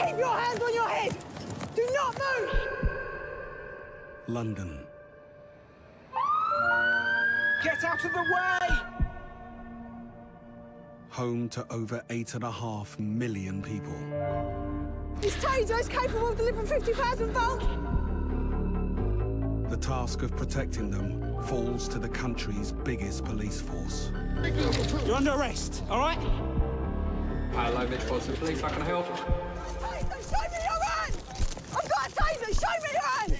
Keep your hands on your head! Do not move! London. Get out of the way! Home to over 8.5 million people. This taser is capable of delivering 50,000 volts! The task of protecting them falls to the country's biggest police force. You're under arrest, all right? Hello, Metropolitan Police, how can I help? Taser, show me your hand! I've got a taser, show me your hand!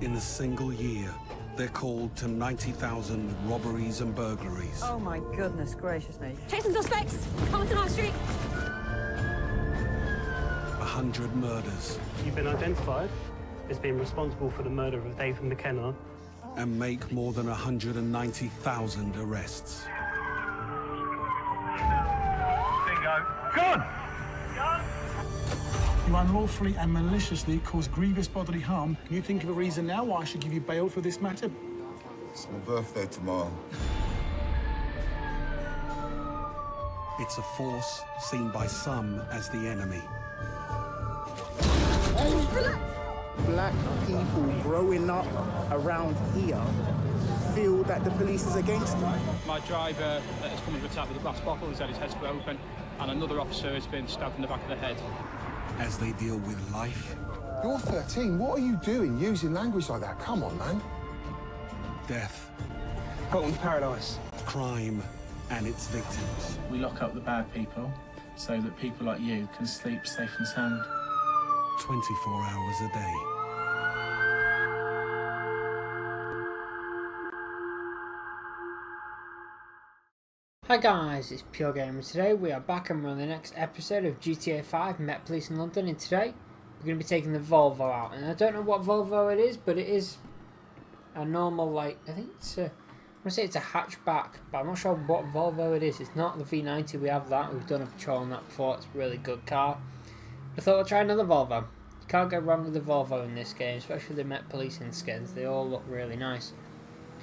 In a single year, they're called to 90,000 robberies and burglaries. Oh my goodness gracious me. Chasing suspects! Compton High Street! 100 murders. You've been identified as being responsible for the murder of David McKenna. And make more than 190,000 arrests. Bingo. Gone! You unlawfully and maliciously caused grievous bodily harm. Can you think of a reason now why I should give you bail for this matter? It's my birthday tomorrow. It's a force seen by some as the enemy. Black people growing up around here feel that the police is against them. My driver has come under attack with a glass bottle, he's had his head split open, and another officer has been stabbed in the back of the head. As they deal with life. You're 13, what are you doing using language like that? Come on, man. Death. Colton Paradise. Crime and its victims. We lock up the bad people so that people like you can sleep safe and sound. 24 hours a day. Hi guys, it's Pure Gamer. Today we are back and we're on the next episode of GTA 5 Met Police in London, and today we're going to be taking the Volvo out. And I don't know what Volvo it is, but it is a normal, like, I think it's a, I want to say it's a hatchback, but I'm not sure what Volvo it is. It's not the V90, we have that, we've done a patrol on that before, it's a really good car. I thought I'd try another Volvo. You can't go wrong with the Volvo in this game, especially the Met Policing skins, they all look really nice.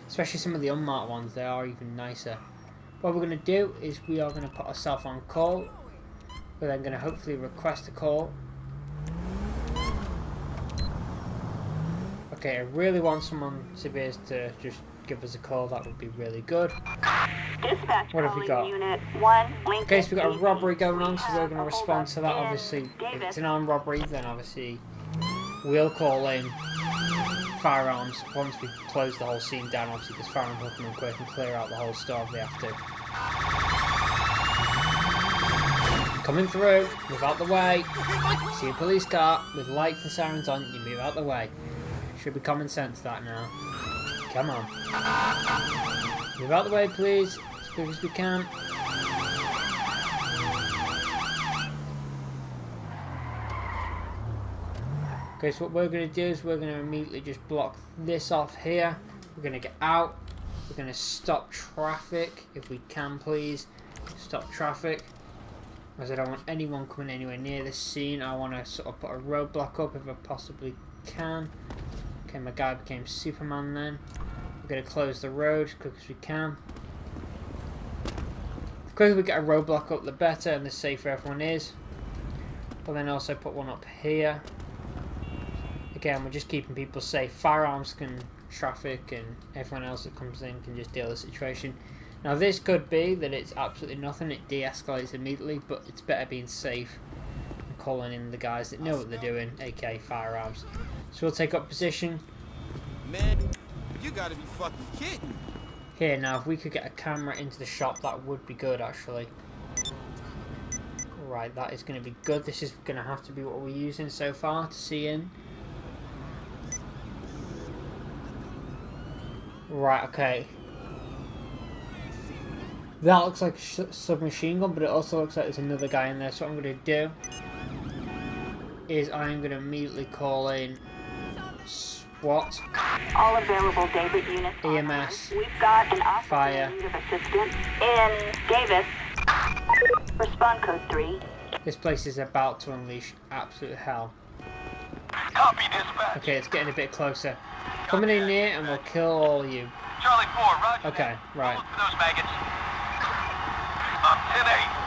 Especially some of the unmarked ones, they are even nicer. What we're going to do is we are going to put ourselves on call. We're then going to hopefully request a call. Okay, I really want someone to be able to just give us a call. That would be really good. Dispatch, what have we got? Unit 1, Okay, so we've got a robbery going on, so we're going to respond to that. Obviously, if it's an armed robbery, then obviously we'll call in firearms once we close the whole scene down, obviously, because firearms will come in quick and clear out the whole store if they have to. Coming through, move out the way. See a police car with lights and sirens on, you move out the way. Should be common sense that now. Come on. Move out the way, please, as quick as we can. Okay, so what we're going to do is we're going to immediately just block this off here. We're going to get out. We're going to stop traffic, if we can, please. Stop traffic. As I don't want anyone coming anywhere near this scene. I want to sort of put a roadblock up if I possibly can. Okay, my guy became Superman then. We're going to close the road as quick as we can. The quicker we get a roadblock up, the better, and the safer everyone is. But then also put one up here. Again, we're just keeping people safe. Firearms can traffic, and everyone else that comes in can just deal with the situation. Now this could be that it's absolutely nothing, it de-escalates immediately, but it's better being safe and calling in the guys that know what they're doing, aka firearms. So we'll take up position. Man, you gotta be fucking kidding. Here, now if we could get a camera into the shop, that would be good actually. Right, that is going to be good. This is going to have to be what we're using so far to see in. Right, okay. That looks like a submachine gun, but it also looks like there's another guy in there. So what I'm going to do is I'm going to immediately call in SWAT, all available David units. EMS, We've got an officer fire, in need of assistance in Davis. Respond code 3. This place is about to unleash absolute hell. Copy, dispatch. Okay, it's getting a bit closer. Coming in here and we'll kill all of you. Charlie 4, roger. Okay, right. Look for those maggots. 10-8.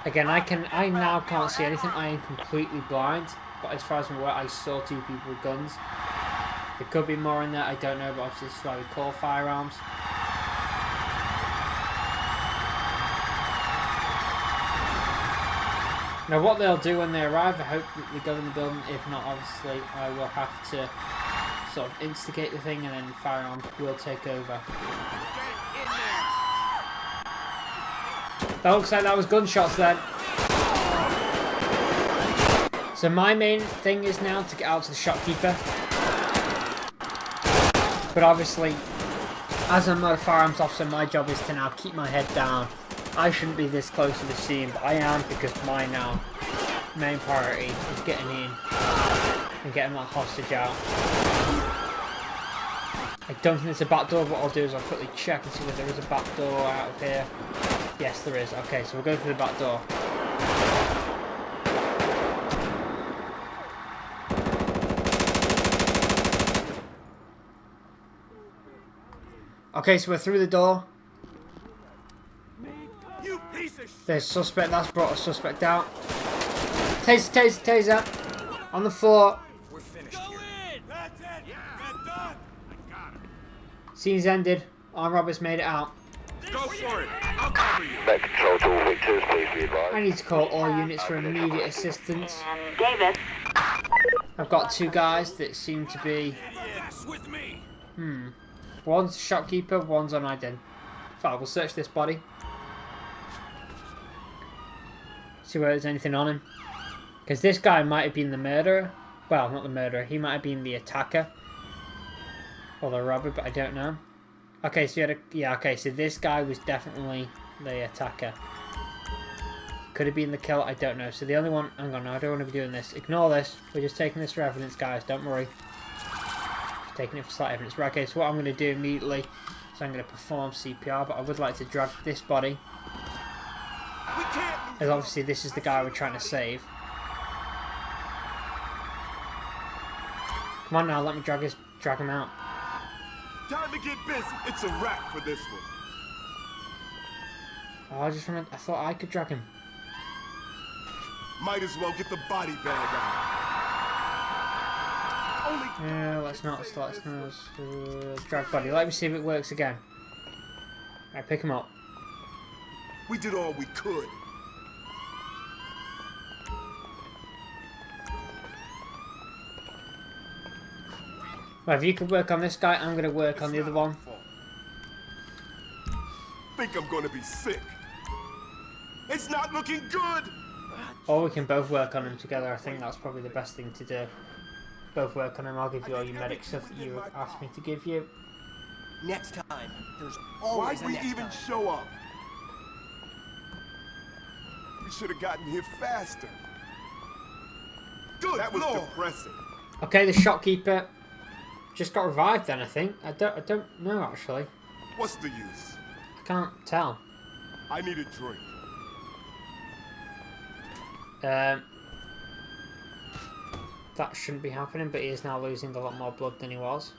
Again, I now can't see anything. I am completely blind. But as far as I'm aware, I saw 2 people with guns. There could be more in there, I don't know, but obviously this is why we call firearms. Now what they'll do when they arrive, I hope that they go in the building. If not, obviously I will have to sort of instigate the thing and then firearms will take over. That looks like that was gunshots then. So my main thing is now to get out to the shopkeeper. But obviously, as I'm not a firearms officer, my job is to now keep my head down. I shouldn't be this close to the scene, but I am, because my main priority is getting in and getting that hostage out. I don't think there's a back door. What I'll do is I'll quickly check and see if there is a back door out of here. Yes, there is. Okay, so we'll go through the back door. Okay, so we're through the door. There's suspect. That's brought a suspect out. Taser, taser, taser. On the floor. We're finished here. Scene's ended. Armed robbers made it out. Go for it. I'll cover you. Met control to all victors, please be advised. I need to call all units for immediate assistance. Davis. I've got 2 guys that seem to be... One's a shopkeeper, one's unidentified. Fine, we'll search this body. See whether there's anything on him. Because this guy might have been the murderer. Well, not the murderer. He might have been the attacker. Or the robber, but I don't know. Okay, so okay, so this guy was definitely the attacker. Could have been the killer, I don't know. So the only one... Hang on, no, I don't want to be doing this. Ignore this. We're just taking this for evidence, guys. Don't worry. Taking it for slight evidence. Right, okay, so what I'm going to do immediately is I'm going to perform CPR, but I would like to drag this body. As obviously this is the guy we're trying to save. Come on now, let me drag him out. Time to get busy. It's a wrap for this one. Oh, I thought I could drag him. Might as well get the body bag out. Yeah, let's not drag body. Let me see if it works again. Alright, pick him up. We did all we could. Well, if you could work on this guy, I'm going to work on the other one. Think I'm going to be sick. It's not looking good. Or we can both work on him together. I think that's probably the best thing to do. Both work on him. I'll give you all your medic stuff that you asked me to give you. Next time, there's always Why'd we even show up? We should have gotten here faster. Good. That was depressing. Okay, the shopkeeper just got revived. Then I think I don't know actually. What's the use? I can't tell. I need a drink. That shouldn't be happening, but he is now losing a lot more blood than he was.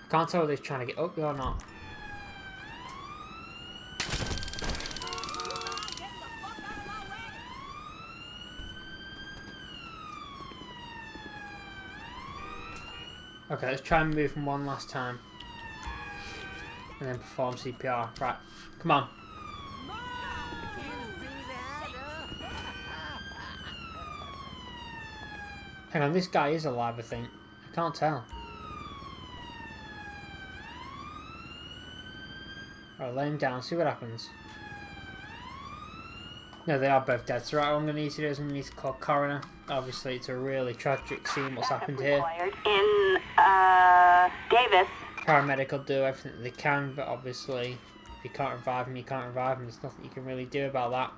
I can't tell whether he's trying to get up or not. Okay, let's try and move him one last time. And then perform CPR. Right, come on. Hang on, this guy is alive, I think. I can't tell. Alright, lay him down, see what happens. No, they are both dead. So right, what I'm going to need to do is I'm going to need to call coroner. Obviously, it's a really tragic scene what's happened here. In Davis. Paramedic will do everything they can, but obviously, if you can't revive him, you can't revive him. There's nothing you can really do about that.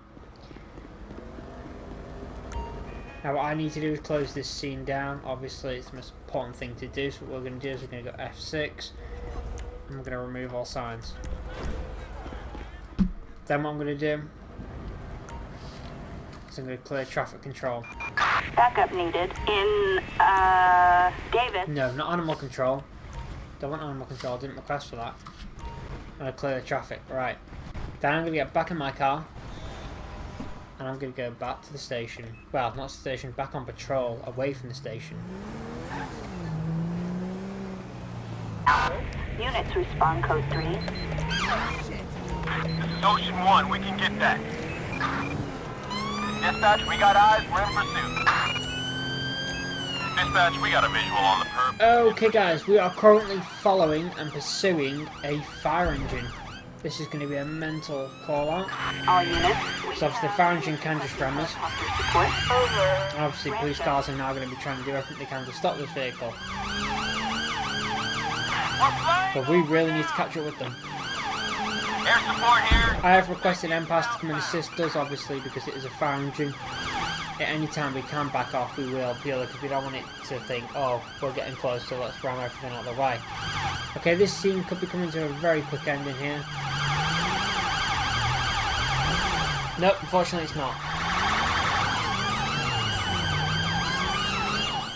Now what I need to do is close this scene down. Obviously it's the most important thing to do, so what we're going to do is we're going to go F6 and we're going to remove all signs. Then what I'm going to do is I'm going to clear traffic control. Backup needed in Davis. No, not animal control. Don't want animal control, I didn't request for that. I'm going to clear the traffic. Right. Then I'm going to get back in my car. And I'm going to go back to the station. Well, not the station, back on patrol, away from the station. Units respond code 3. This is Ocean 1, we can get that. Dispatch, we got eyes, we're in pursuit. Dispatch, we got a visual on the perp. Okay guys, we are currently following and pursuing a fire engine. This is going to be a mental call out. All units. So obviously the fire engine can just ram us. And obviously police cars are now going to be trying to do everything they can to stop this vehicle. But we really need to catch up with them. Air support here. I have requested MPAS to come and assist us, obviously, because it is a fire engine. At any time we can back off, we will, purely because we don't want it to think, oh, we're getting close, so let's ram everything out of the way. Okay, this scene could be coming to a very quick ending here. Nope, unfortunately it's not.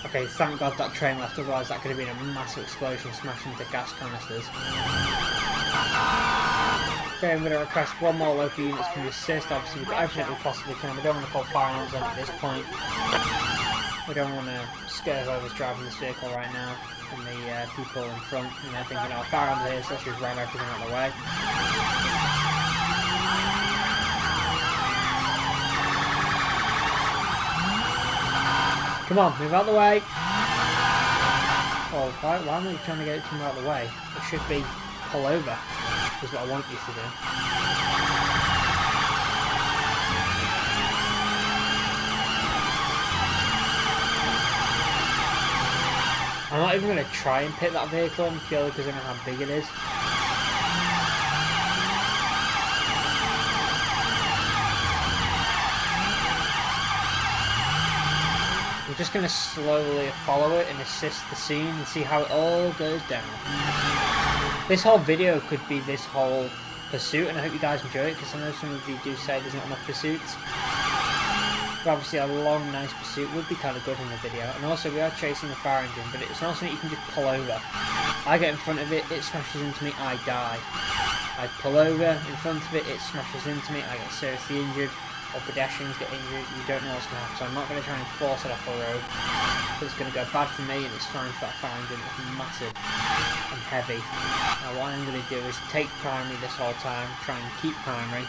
Okay, thank God that train left, otherwise that could have been a massive explosion smashing into gas canisters. Okay, I'm going to request one more local unit to come assist. Obviously we've got everything we possibly can. We don't want to call fire alarms on at this point. We don't want to scare whoever's driving this vehicle right now and the people in front, you know, thinking, oh, fire alarms are here, so let's just ram everything out of the way. Come on, move out of the way. Oh, why am I trying to get it to move out of the way? It should be pull over, is what I want you to do. I'm not even going to try and pit that vehicle in purely because I know how big it is. I'm just going to slowly follow it and assist the scene and see how it all goes down. This whole video could be this whole pursuit, and I hope you guys enjoy it because I know some of you do say there's not enough pursuits. But obviously a long, nice pursuit would be kind of good in the video. And also we are chasing the fire engine, but it's not something you can just pull over. I get in front of it, it smashes into me, I die. I pull over in front of it, it smashes into me, I get seriously injured. Or pedestrians get injured, you don't know what's going to happen. So I'm not going to try and force it off the road. But it's going to go bad for me and it's fine for that fire engine. It's massive and heavy. Now what I'm going to do is take primary this whole time, try and keep primary.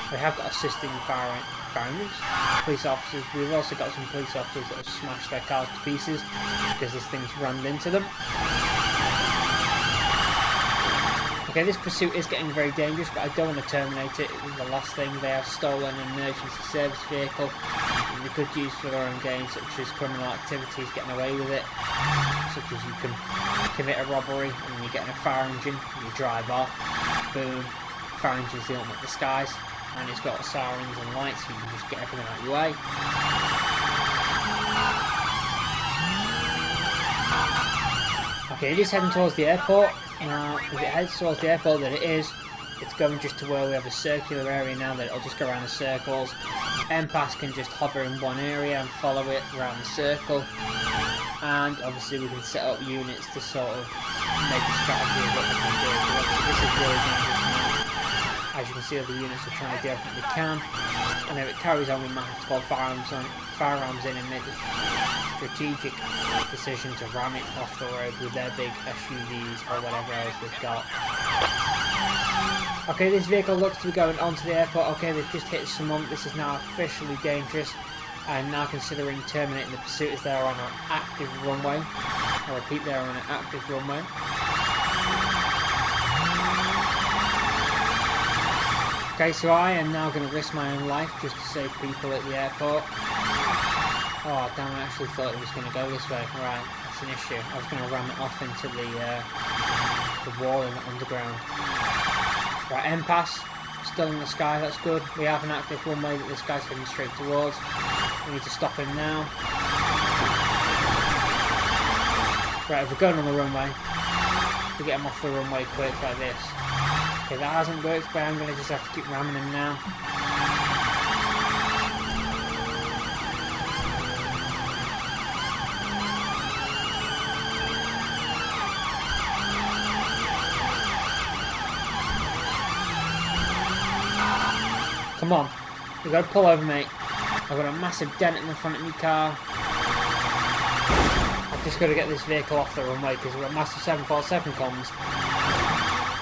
We have got assisting fire engines, police officers. We've also got some police officers that have smashed their cars to pieces because this thing's rammed into them. Okay, this pursuit is getting very dangerous, but I don't want to terminate it. It was the last thing. They have stolen an emergency service vehicle that they could use for their own gain, such as criminal activities, getting away with it. Such as you can commit a robbery and then you get in a fire engine and you drive off. Boom. Fire engine's the ultimate disguise. And it's got sirens and lights, so you can just get everything out of your way. Okay, it is heading towards the airport. Now, if it heads towards the airport, then it's going just to where we have a circular area now that it'll just go around in circles. MPAS can just hover in one area and follow it around the circle. And obviously we can set up units to sort of make a strategy of what we can do. This is really dangerous now. As you can see, other units are trying to do everything they can. And if it carries on, we might have to call firearms in and make the strategic decision to ram it off the road with their big SUVs or whatever else they've got. Okay, this vehicle looks to be going onto the airport. Okay, they've just hit someone. This is now officially dangerous. I'm now considering terminating the pursuit as they're on an active runway. I repeat, they're on an active runway. Okay, so I am now going to risk my own life just to save people at the airport. Oh damn, I actually thought it was going to go this way. Right, that's an issue. I was going to ram it off into the wall in the underground. Right, MPAS, still in the sky, that's good. We have an active runway that this guy's heading straight towards. We need to stop him now. Right, if we're going on the runway, we get him off the runway quick like this. Okay, that hasn't worked, but I'm going to just have to keep ramming him now. Come on. You gotta pull over, mate. I've got a massive dent in the front of my car. I've just got to get this vehicle off the runway because we've got massive 747 comes.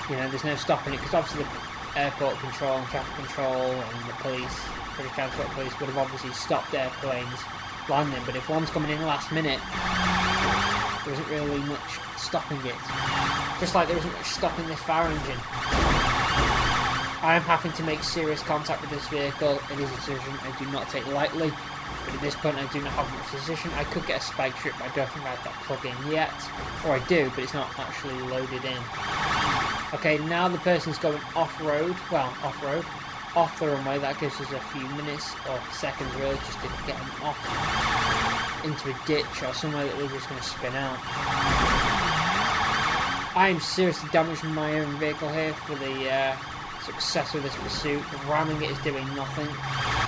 You know, there's no stopping it because obviously the airport control and traffic control and the police, British Transport Police, would have obviously stopped airplanes landing. But if one's coming in last minute, there isn't really much stopping it. Just like there isn't much stopping this fire engine. I am having to make serious contact with this vehicle. It is a decision I do not take lightly. But at this point I do not have much decision. I could get a spike strip, but I don't think I have that plug in yet. Or I do, but it's not actually loaded in. Okay, now the person's going off-road. Well, off-road. Off the runway. That gives us a few minutes or seconds really just to get them off into a ditch or somewhere that they're just going to spin out. I am seriously damaging my own vehicle here for the success of this pursuit. Ramming it is doing nothing,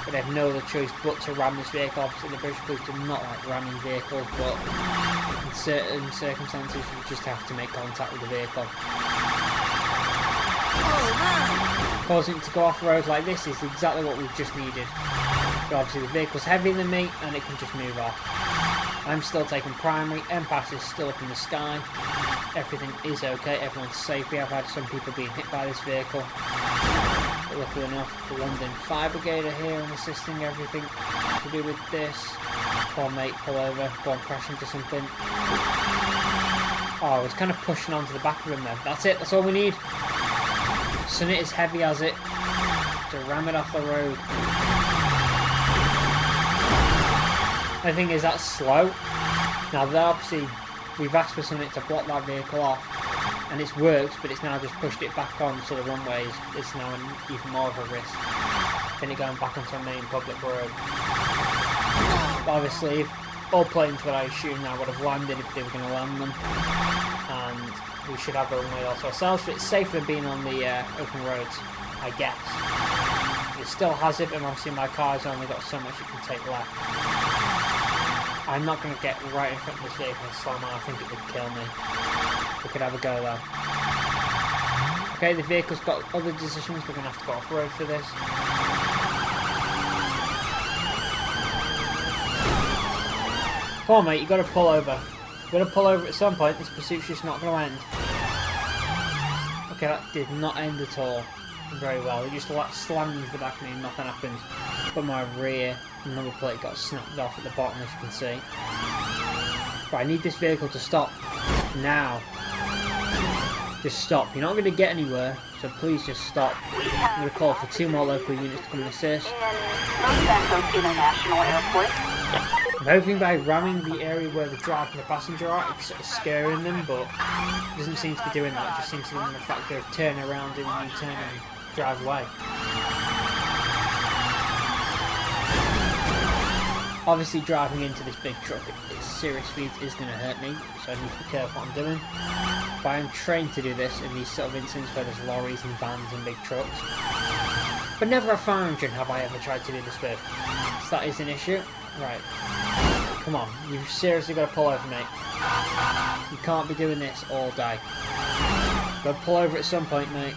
but I have no other choice but to ram this vehicle. Obviously the British Police do not like ramming vehicles, but in certain circumstances you just have to make contact with the vehicle. Causing it to go off road like this is exactly what we've just needed. But obviously the vehicle's heavier than me and it can just move off. I'm still taking primary, MPAS is still up in the sky. Everything is okay, everyone's safe. We have had some people being hit by this vehicle. But luckily enough, the London Fire Brigade are here and assisting everything to do with this. Poor mate, pull over, go and crash into something. Oh, I was kind of pushing onto the back of him then. That's it, that's all we need. Sonnet is heavy as it to ram it off the road. The thing is, that's slow. Now, obviously, we've asked for something to block that vehicle off, and it's worked, but it's now just pushed it back onto the runways. It's now even more of a risk than it going back onto a main public road. But obviously, all planes, what I assume now, would have landed if they were going to land them, and we should have a runway also ourselves, so it's safer than being on the open roads, I guess. It's still a hazard, and obviously my car's only got so much it can take left. I'm not going to get right in front of this vehicle and slam out. I think it would kill me. We could have a go though. Okay, the vehicle's got other decisions. We're going to have to go off-road for this. Come on, mate, you've got to pull over. You've got to pull over at some point. This pursuit's just not going to end. Okay, that did not end at all very well. It just slammed into the back of me and nothing happened. But my rear number plate got snapped off at the bottom, as you can see. But I need this vehicle to stop now. Just stop. You're not going to get anywhere, so please just stop. I'm going to call for 2 more local units to come and assist. Los Santos International Airport. I'm hoping by ramming the area where the driver and the passenger are, it's sort of scaring them, but it doesn't seem to be doing that. It just seems to be the fact of turning around in a U-turn and drive away. Obviously driving into this big truck at serious speeds is going to hurt me, so I need to be careful what I'm doing. But I'm trained to do this in these sort of incidents where there's lorries and vans and big trucks. But never a fire engine have I ever tried to do this with. So that is an issue. Right. Come on, you've seriously got to pull over, mate. You can't be doing this all day. You've got to pull over at some point, mate.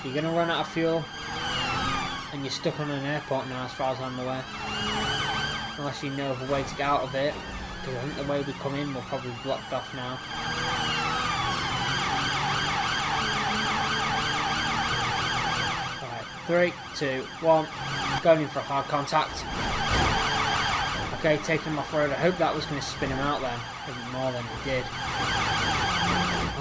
You're going to run out of fuel, and you're stuck on an airport now as far as I'm aware. Unless you know of a way to get out of it, because I think the way we come in will probably be blocked off now. Right, 3, 2, 1, going in for a hard contact. Okay, taking him off road. I hope that was going to spin him out then, even more than it did.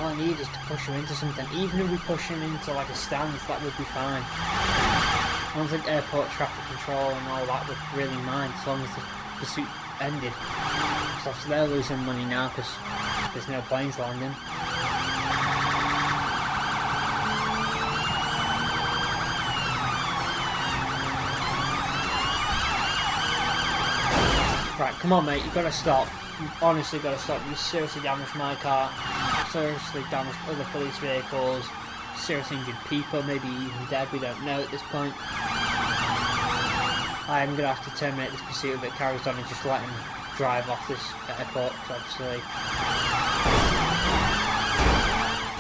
All I need is to push him into something. Even if we push him into like a stance, that would be fine. I don't think airport traffic control and all that would really mind as long as the pursuit ended. So obviously they're losing money now because there's no planes landing. Right, come on mate, you've got to stop. You've honestly got to stop. You seriously damaged my car, seriously damaged other police vehicles, seriously injured people, maybe even dead, we don't know at this point. I'm going to have to terminate this pursuit if it carries on and just let him drive off this airport, because obviously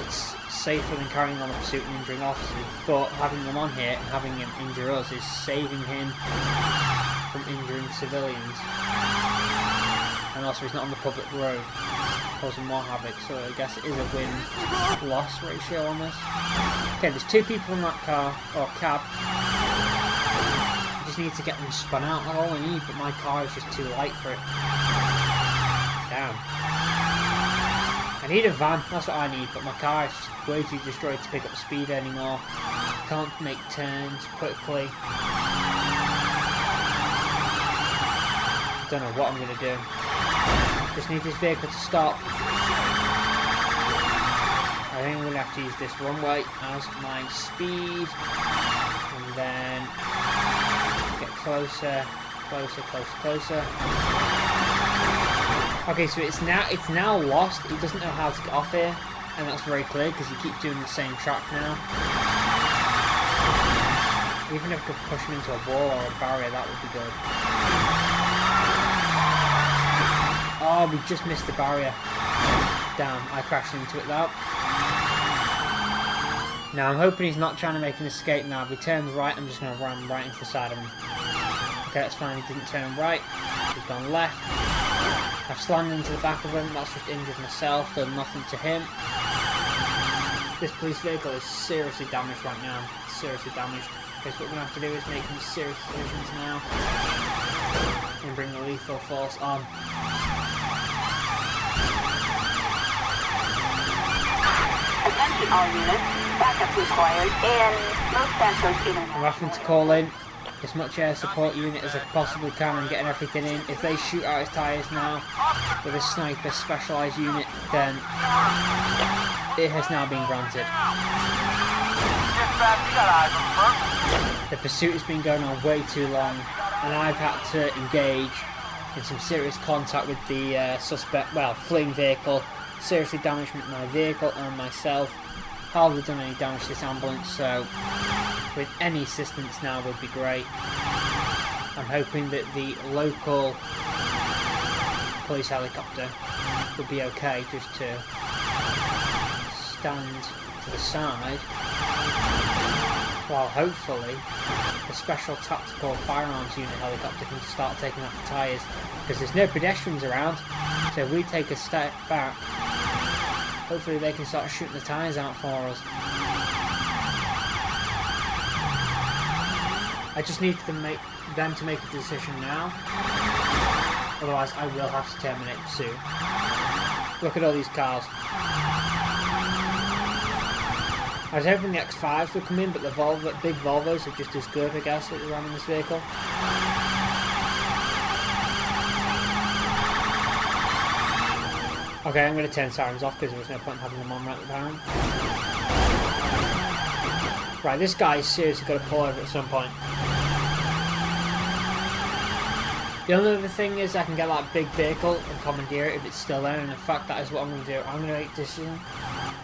it's safer than carrying on a pursuit and injuring officers, but having them on here and having him injure us is saving him from injuring civilians. And also he's not on the public road, causing more havoc, so I guess it is a win-loss ratio on this. Okay, there's 2 people in that car, or cab. I just need to get them spun out, that's all I need, but my car is just too light for it. Damn. I need a van, that's what I need, but my car is just way too destroyed to pick up speed anymore. Can't make turns quickly. Don't know what I'm going to do. Just need this vehicle to stop. I think I'm going to have to use this runway as my speed. And then get closer, closer, closer, closer. Okay, so it's now lost. He doesn't know how to get off here, and that's very clear because he keeps doing the same track now. Even if I could push him into a wall or a barrier, that would be good. Oh, we just missed the barrier. Damn, I crashed into it though. Now I'm hoping he's not trying to make an escape now. If he turns right, I'm just going to ram right into the side of him. Okay, that's fine, he didn't turn right. He's gone left. I've slammed into the back of him, that's just injured myself, done nothing to him. This police vehicle is seriously damaged right now. Seriously damaged. Okay, so what we're going to have to do is make some serious decisions now. And bring the lethal force on. Attention all units, backup required in Los Santos International. I'm having to call in as much air support unit as I possibly can and getting everything in. If they shoot out his tyres now with a sniper specialised unit, then it has now been granted. The pursuit has been going on way too long, and I've had to engage in some serious contact with the suspect, well, fleeing vehicle. Seriously damaged my vehicle and myself. Hardly done any damage to this ambulance, so with any assistance now would be great. I'm hoping that the local police helicopter would be okay just to stand to the side while hopefully the special tactical firearms unit helicopter can start taking out the tyres, because there's no pedestrians around, so if we take a step back, hopefully they can start shooting the tyres out for us. I just need them to make a decision now, otherwise I will have to terminate soon. Look at all these cars. I was hoping the X5s would come in, but the big Volvos are just as good, I guess, at running this vehicle. Okay, I'm going to turn sirens off because there was no point in having them on right at the time. Right, this guy is seriously going to pull over at some point. The only other thing is I can get that big vehicle and commandeer it if it's still there, and in fact that is what I'm going to do. I'm going to make a decision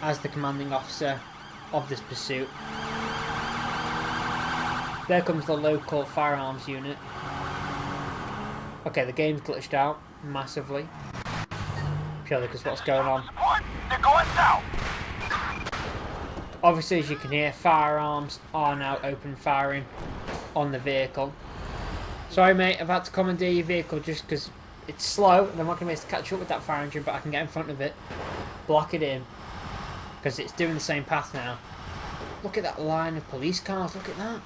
as the commanding officer of this pursuit. There comes the local firearms unit. Okay, the game's glitched out massively. Purely because what's going on. They're going south. Obviously, as you can hear, firearms are now open firing on the vehicle. Sorry mate, I've had to commandeer your vehicle just because it's slow and I'm not going to be able to catch up with that fire engine, but I can get in front of it, block it in, because it's doing the same path now. Look at that line of police cars, look at that.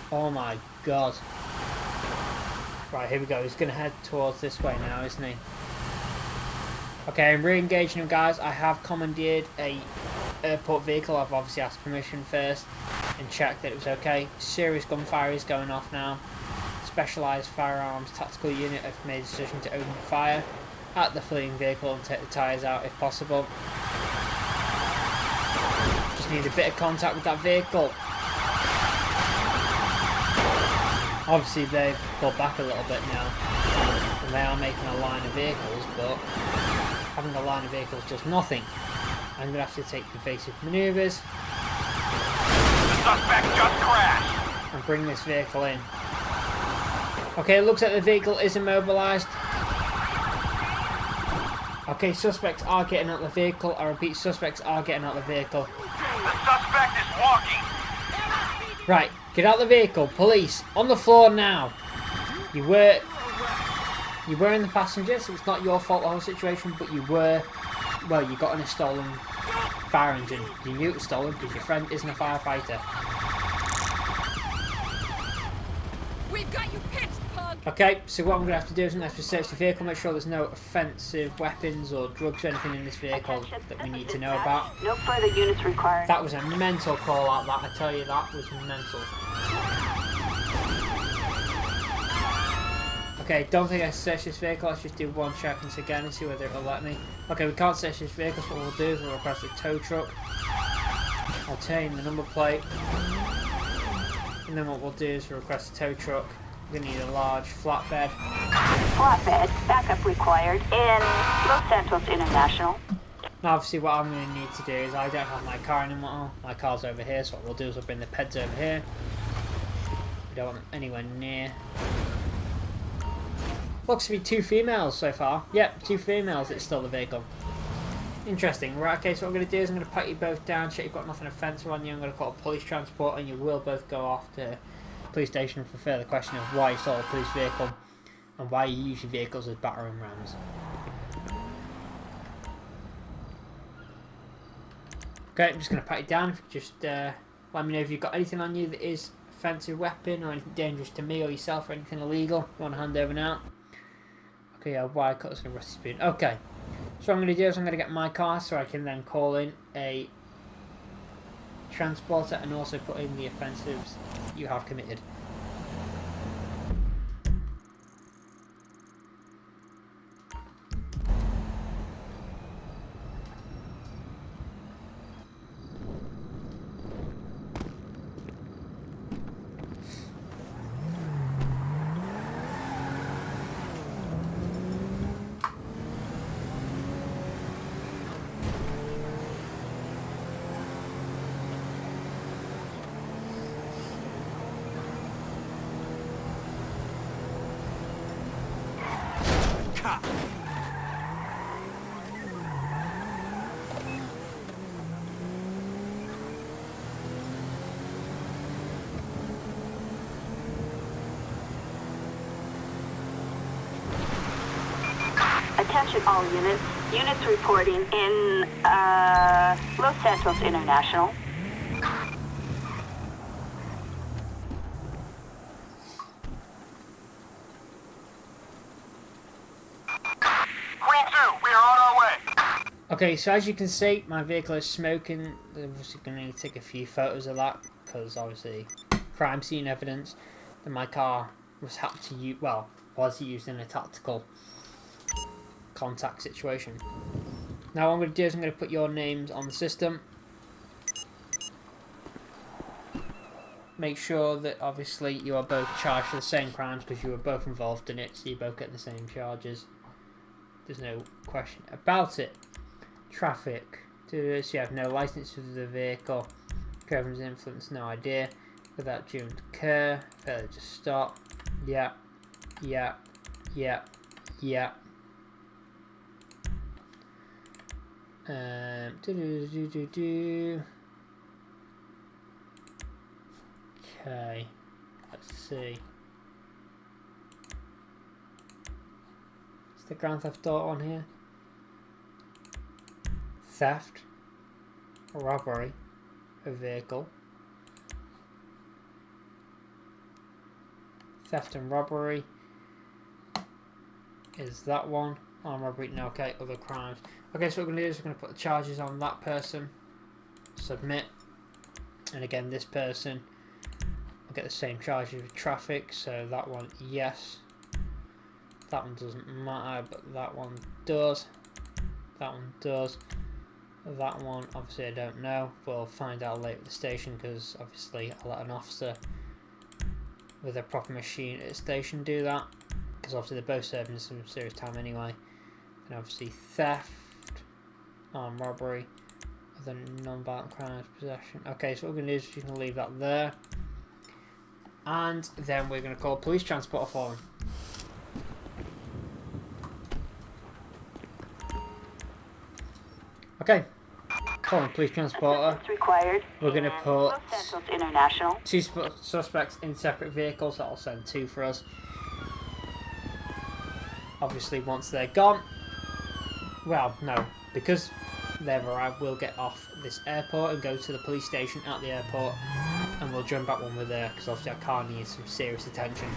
Oh my god. Right, here we go. He's going to head towards this way now, isn't he? Okay, I'm re-engaging him, guys. I have commandeered a airport vehicle. I've obviously asked permission first and checked that it was okay. Serious gunfire is going off now. Specialised firearms tactical unit have made a decision to open fire at the fleeing vehicle and take the tyres out if possible. Just need a bit of contact with that vehicle. Obviously they've pulled back a little bit now and they are making a line of vehicles, but having a line of vehicles does nothing. I'm going to have to take evasive manoeuvres. Suspect just crashed. And bring this vehicle in. Okay, it looks like the vehicle is immobilised. Okay, suspects are getting out of the vehicle. I repeat, suspects are getting out of the vehicle. The suspect is walking. Right, get out of the vehicle. Police, on the floor now. You were in the passenger, so it's not your fault, the whole situation, but you were, well, you got in a stolen fire engine. You knew it was stolen because your friend isn't a firefighter. We've got you pitched, pug! Okay, so what I'm going to have to do is I'm going to have to search the vehicle, make sure there's no offensive weapons or drugs or anything in this vehicle that we need to know about. No further units required. That was a mental call out, that, I tell you, that was mental. Okay, don't think I search this vehicle, let's just do one check once again and see whether it will let me. Okay, we can't search this vehicle, so what we'll do is we'll request a tow truck. I'll obtain the number plate. And then what we'll do is we'll request a tow truck. We're going to need a large flatbed. Flatbed, backup required in Los Santos International. Now obviously what I'm going to need to do is I don't have my car anymore. My car's over here, so what we'll do is we'll bring the peds over here. We don't want them anywhere near. Looks to be 2 females so far. Yep, 2 females, it's still the vehicle. Interesting. Right, okay, so what I'm going to do is I'm going to pat you both down, check you've got nothing offensive on you. I'm going to call a police transport and you will both go off to police station for further question of why you stole a police vehicle and why you use your vehicles as battering rams. Okay, I'm just going to pat you down. Just let me know if you've got anything on you that is offensive weapon or anything dangerous to me or yourself or anything illegal you want to hand over now. Okay, yeah, wire cutters and a rusty spoon. Okay, so what I'm going to do is I'm going to get my car so I can then call in a transporter and also put in the offensives you have committed. Attention all units. Units reporting in Los Santos International. Queen 2, we are on our way. Okay, so as you can see, my vehicle is smoking. I'm obviously going to need to take a few photos of that because obviously crime scene evidence that my car was was used in a tactical contact situation. Now what I'm going to do is I'm going to put your names on the system. Make sure that obviously you are both charged for the same crimes because you were both involved in it, so you both get the same charges. There's no question about it. Traffic. So you have no license for the vehicle. Driver's influence, no idea. Without due to occur. Failure to stop. Yeah. Yeah. Yeah. Yeah. Okay, let's see. Is the Grand Theft Auto on here? Theft, robbery, a vehicle. Theft and robbery is that one. Armed robbery, no, okay, other crimes. Okay, so what we're going to do is we're going to put the charges on that person. Submit. And again, this person will get the same charges with traffic. So that one, yes. That one doesn't matter, but that one does. That one does. That one, obviously I don't know. We'll find out later at the station because obviously I'll let an officer with a proper machine at the station do that. Because obviously they're both serving some serious time anyway. And obviously theft, armed robbery, Other non-violent crimes, possession. Okay, so what we're going to do is you can leave that there. And then we're going to call a police transporter for him. Okay, calling police transporter. Required. We're going to put Los Santos International. 2 suspects in separate vehicles. That'll send 2 for us. Obviously, once they're gone, well, no, because they've arrived, we'll get off this airport and go to the police station at the airport, and we'll jump back when we're there, because obviously our car needs some serious attention.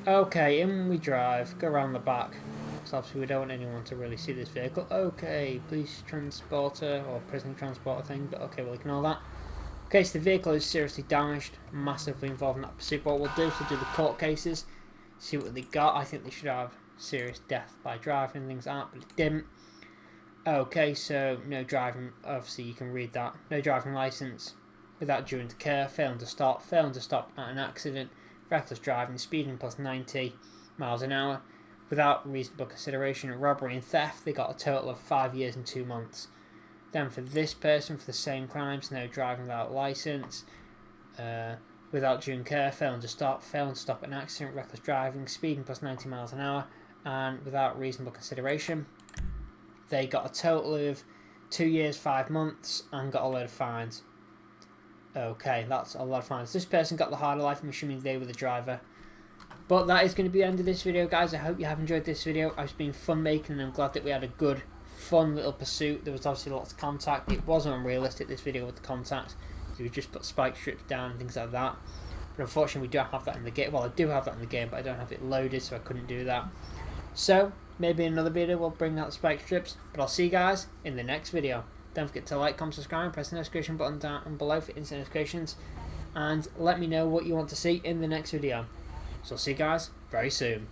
Okay, in we drive, go around the back, because obviously we don't want anyone to really see this vehicle. Okay, police transporter or prison transporter thing, but okay, we'll ignore that. Okay, so the vehicle is seriously damaged, massively involved in that pursuit. What we'll do is we'll do the court cases, see what they got. I think they should have serious death by driving and things like that, but it didn't. Okay, so no driving, obviously you can read that. No driving licence, without due to care, failing to stop at an accident, reckless driving, speeding plus 90 miles an hour, without reasonable consideration, robbery and theft. They got a total of 5 years and 2 months. Then for this person, for the same crimes, no driving without licence, without due care, failing to stop at an accident, reckless driving, speeding plus 90 miles an hour, and without reasonable consideration. They got a total of 2 years, 5 months, and got a load of fines. Okay, that's a lot of fines. This person got the harder life, I'm assuming they were the driver. But that is going to be the end of this video, guys. I hope you have enjoyed this video. It's been fun making, and I'm glad that we had a good, fun little pursuit. There was obviously lots of contact. It wasn't unrealistic, this video, with the contact. We just put spike strips down and things like that. But unfortunately, we don't have that in the game. Well, I do have that in the game, but I don't have it loaded, so I couldn't do that. So, maybe in another video we'll bring out the spike strips. But I'll see you guys in the next video. Don't forget to like, comment, subscribe, and press the notification button down and below for instant notifications. And let me know what you want to see in the next video. So I'll see you guys very soon.